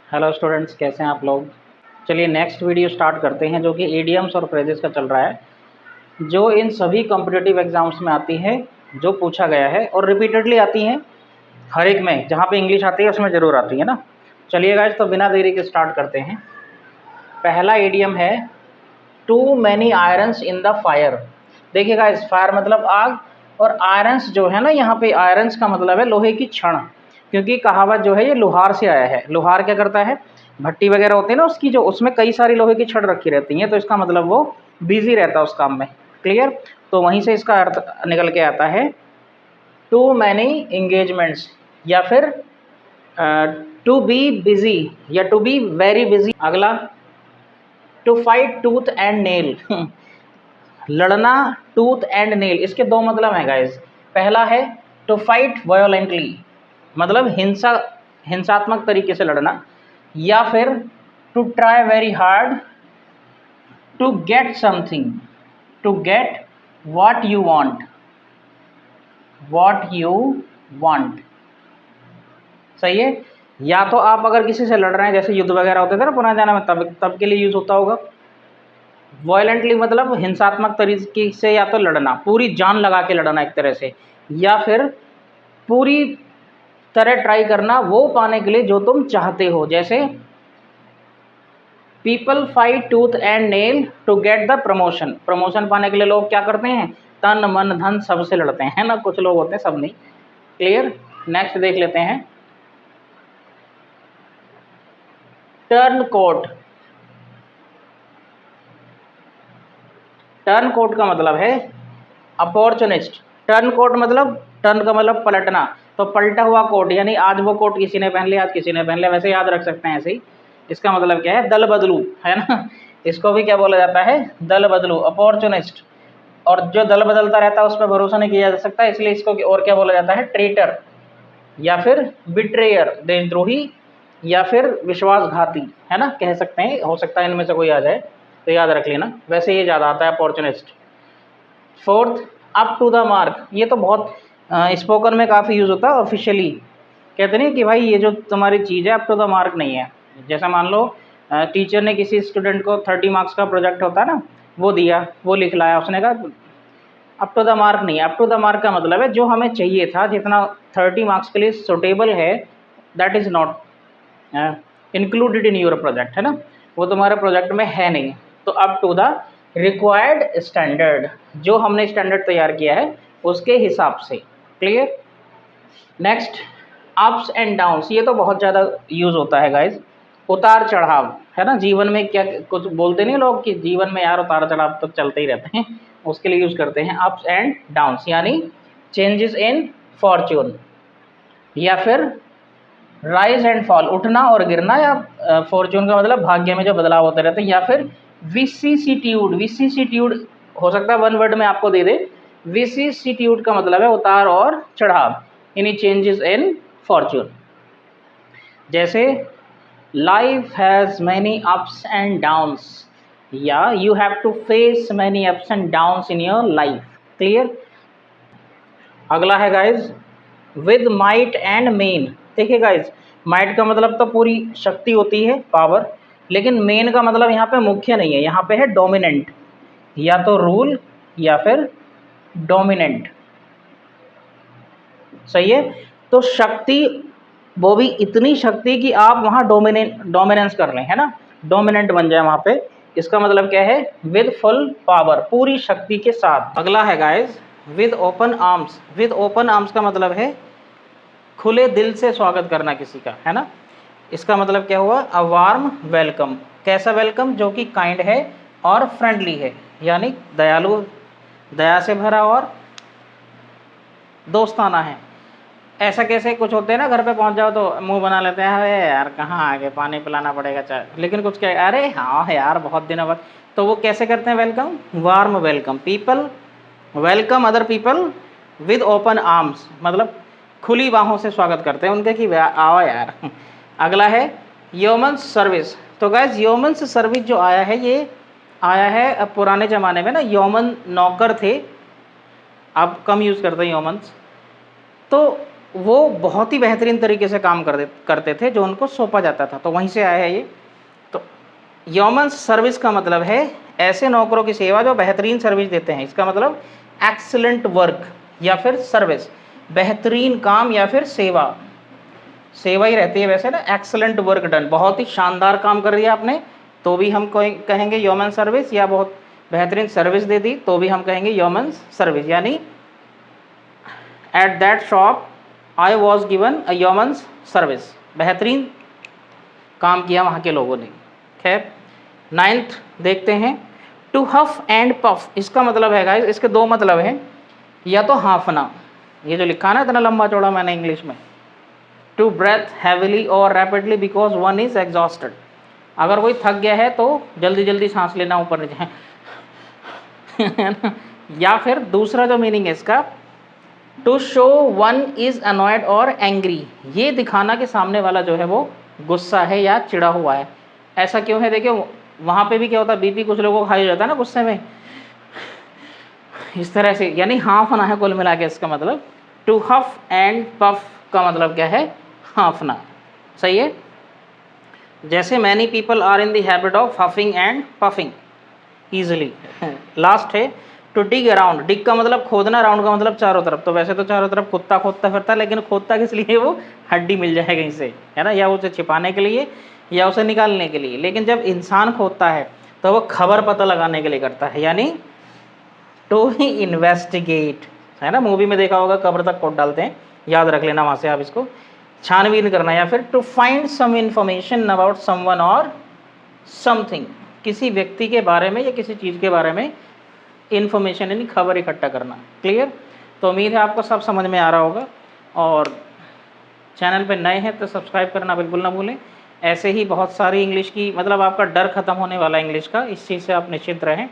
Hello students, कैसे हैं आप लोग। चलिए नेक्स्ट वीडियो स्टार्ट करते हैं, जो कि इडियम्स और फ्रेजेस का चल रहा है, जो इन सभी कॉम्पिटिटिव एग्जाम्स में आती है, जो पूछा गया है और रिपीटेडली आती हैं। हर एक में जहाँ पे इंग्लिश आती है उसमें ज़रूर आती है ना। चलिए गाइस, तो बिना देरी के स्टार्ट करते हैं। पहला इडियम है too many irons in the fire. देखिए गाइस, फायर मतलब आग, और आयरन्स जो है ना, यहाँ पे आयरन्स का मतलब है लोहे की छड़, क्योंकि कहावत जो है ये लोहार से आया है। लोहार क्या करता है, भट्टी वगैरह होती है ना उसकी, जो उसमें कई सारी लोहे की छड़ रखी रहती हैं, तो इसका मतलब वो बिजी रहता है उस काम में। क्लियर। तो वहीं से इसका अर्थ निकल के आता है टू मैनी इंगेजमेंट्स, या फिर टू बी बिजी, या टू बी वेरी बिजी। अगला, to fight tooth and nail. लड़ना, टूथ एंड नेल, इसके दो मतलब हैं गाइस। पहला है टू फाइट वायोलेंटली, मतलब हिंसात्मक तरीके से लड़ना, या फिर to try very hard to get something, to get what you want, what you want. सही है। या तो आप अगर किसी से लड़ रहे हैं, जैसे युद्ध वगैरह होते थे ना पुराने जमाने में, तब के लिए यूज होता होगा। वायलेंटली मतलब हिंसात्मक तरीके से, या तो लड़ना, पूरी जान लगा के लड़ना एक तरह से, या फिर पूरी तरह ट्राई करना वो पाने के लिए जो तुम चाहते हो। जैसे people fight tooth and nail to get the promotion. Promotion पाने के लिए लोग क्या करते हैं, तन मन धन सबसे लड़ते हैं ना। कुछ लोग होते हैं, सब नहीं। क्लियर। नेक्स्ट देख लेते हैं, टर्न कोट। टर्न कोट का मतलब है अपॉर्चुनिस्ट। टर्न कोट मतलब, टर्न का मतलब पलटना, तो पलटा हुआ कोट, यानी आज वो कोट किसी ने पहन लिया, आज किसी ने पहन लिया, वैसे याद रख सकते हैं ऐसे ही। इसका मतलब क्या है, दल बदलू, है ना। इसको भी क्या बोला जाता है, दल बदलू, अपॉर्चुनिस्ट। और जो दल बदलता रहता है उस पर भरोसा नहीं किया जा सकता, इसलिए इसको और क्या बोला जाता है, ट्रेटर, या फिर बिट्रेयर, देशद्रोही, या फिर विश्वासघाती, है ना, कह सकते हैं। हो सकता है इनमें से कोई आ जाए, तो याद रख लेना। वैसे ये ज़्यादा आता है opportunist. Fourth, up to the mark. ये तो बहुत स्पोकन में काफ़ी यूज़ होता है। ऑफिशियली कहते नहीं कि भाई ये जो तुम्हारी चीज़ है अप टू द मार्क नहीं है। जैसा मान लो टीचर ने किसी स्टूडेंट को 30 मार्क्स का प्रोजेक्ट होता है ना, वो दिया, वो लिख लाया, उसने कहा अप टू द मार्क नहीं है। अप टू द मार्क का मतलब है जो हमें चाहिए था, जितना 30 मार्क्स के लिए सुटेबल है, that is not included in your project, है ना, वो तुम्हारे प्रोजेक्ट में है नहीं। तो up to the required standard, जो हमने स्टैंडर्ड तैयार किया है उसके हिसाब से। Clear. Next, ups and downs. ये तो बहुत ज़्यादा यूज़ होता है गाइज। उतार चढ़ाव, है ना, जीवन में क्या कुछ बोलते नहीं लोग कि जीवन में यार उतार चढ़ाव तो चलते ही रहते हैं, उसके लिए यूज़ करते हैं अप्स एंड डाउन्स, यानी चेंजेस इन फॉर्च्यून, या फिर राइज एंड फॉल, उठना और गिरना, या फॉर्च्यून का मतलब भाग्य में जो बदलाव होते रहते हैं, या फिर विसिसिट्यूड। विसिसिट्यूड हो सकता है वन वर्ड में आपको दे दे। विसिसिट्यूड का मतलब है उतार और चढ़ाव, यानी चेंजेस इन फॉर्च्यून। जैसे life has many ups and downs, या you have to face many ups and downs in your life. Clear. अगला है guys with might and main. देखिए गाइज, माइट का मतलब तो पूरी शक्ति होती है, पावर, लेकिन मेन का मतलब यहाँ पे मुख्य नहीं है, यहाँ पे है डोमिनेंट, या तो रूल या फिर डोमिनेंट। सही है। तो शक्ति, वो भी इतनी शक्ति कि आप वहाँ डोमिनेंस कर लें, है ना, डोमिनेंट बन जाए वहाँ पे। इसका मतलब क्या है, विद फुल पावर, पूरी शक्ति के साथ। अगला है guys with open arms. With open arms का मतलब है खुले दिल से स्वागत करना किसी का, है ना। इसका मतलब क्या हुआ, अ वार्म वेलकम। कैसा वेलकम, जो कि काइंड है और फ्रेंडली है, यानी दयालु, दया से भरा और दोस्ताना है। ऐसा कैसे, कुछ होते हैं ना, घर पे पहुंच जाओ तो मुंह बना लेते हैं, अरे यार कहाँ आगे, पानी पिलाना पड़ेगा चाय, लेकिन कुछ क्या, अरे हाँ यार बहुत दिनों बाद, तो वो कैसे करते हैं welcome, warm welcome. People welcome other people with open arms, मतलब खुली बाहों से स्वागत करते हैं उनके कि आओ यार। अगला है योमन्स सर्विस। तो गैस योमन्स सर्विस जो आया है, ये आया है अब पुराने ज़माने में ना, योमन नौकर थे, अब कम यूज़ करते हैं योमन्स। तो वो बहुत ही बेहतरीन तरीके से काम करते थे जो उनको सौंपा जाता था, तो वहीं से आया है ये। तो यॉमन सर्विस का मतलब है ऐसे नौकरों की सेवा जो बेहतरीन सर्विस देते हैं। इसका मतलब एक्सीलेंट वर्क या फिर सर्विस, बेहतरीन काम या फिर सेवा, सेवा ही रहती है वैसे ना। एक्सीलेंट वर्क डन, बहुत ही शानदार काम कर दिया आपने तो भी हम कहेंगे यॉमन सर्विस, या बहुत बेहतरीन सर्विस दे दी तो भी हम कहेंगे यॉमन सर्विस। यानी at that shop I was given a yeoman service, बेहतरीन काम किया वहाँ के लोगों ने। खैर 9th देखते हैं, टू हफ एंड पफ, इसका मतलब है गाइस, इसके दो मतलब हैं, या तो हाँफना, ये जो लिखा ना इतना लंबा चौड़ा मैंने इंग्लिश में, टू ब्रेथ हैविली और rapidly because one is exhausted, अगर कोई थक गया है तो जल्दी जल्दी सांस लेना ऊपर नीचे है ना। या फिर दूसरा जो मीनिंग है इसका, to show one is annoyed और एंग्री, ये दिखाना कि सामने वाला जो है वो गुस्सा है या चिड़ा हुआ है। ऐसा क्यों है, देखिए वहाँ पे भी क्या होता है, बीपी कुछ लोगों को हाई हो जाता है ना गुस्से में, इस तरह से, यानी हाँफना है कुल मिला के इसका मतलब। टू हफ एंड पफ का मतलब क्या है, हाँफना। सही है। जैसे many people are in the habit of huffing and puffing easily. Last है टू डिग अराउंड, डिग का मतलब खोदना, राउंड का मतलब चारों तरफ। तो वैसे तो चारों तरफ कुत्ता खोदता फिरता है, लेकिन खोदता किस लिए, वो हड्डी मिल जाए कहीं से, है ना, या उसे छिपाने के लिए या उसे निकालने के लिए। लेकिन जब इंसान खोदता है तो वो खबर पता लगाने के लिए करता है, यानी टू इन्वेस्टिगेट, है ना, मूवी में देखा होगा कब्र तक खोद डालते हैं, याद रख लेना वहाँ से आप इसको, छानबीन करना। या फिर to find some information about someone और समथिंग, किसी व्यक्ति के बारे में या किसी चीज़ के बारे में इन्फॉर्मेशन यानी खबर इकट्ठा करना। क्लियर। तो उम्मीद है आपको सब समझ में आ रहा होगा, और चैनल पे नए हैं तो सब्सक्राइब करना बिल्कुल ना भूलें। ऐसे ही बहुत सारी इंग्लिश की, मतलब आपका डर ख़त्म होने वाला इंग्लिश का, इस चीज़ से आप निश्चिंत रहें।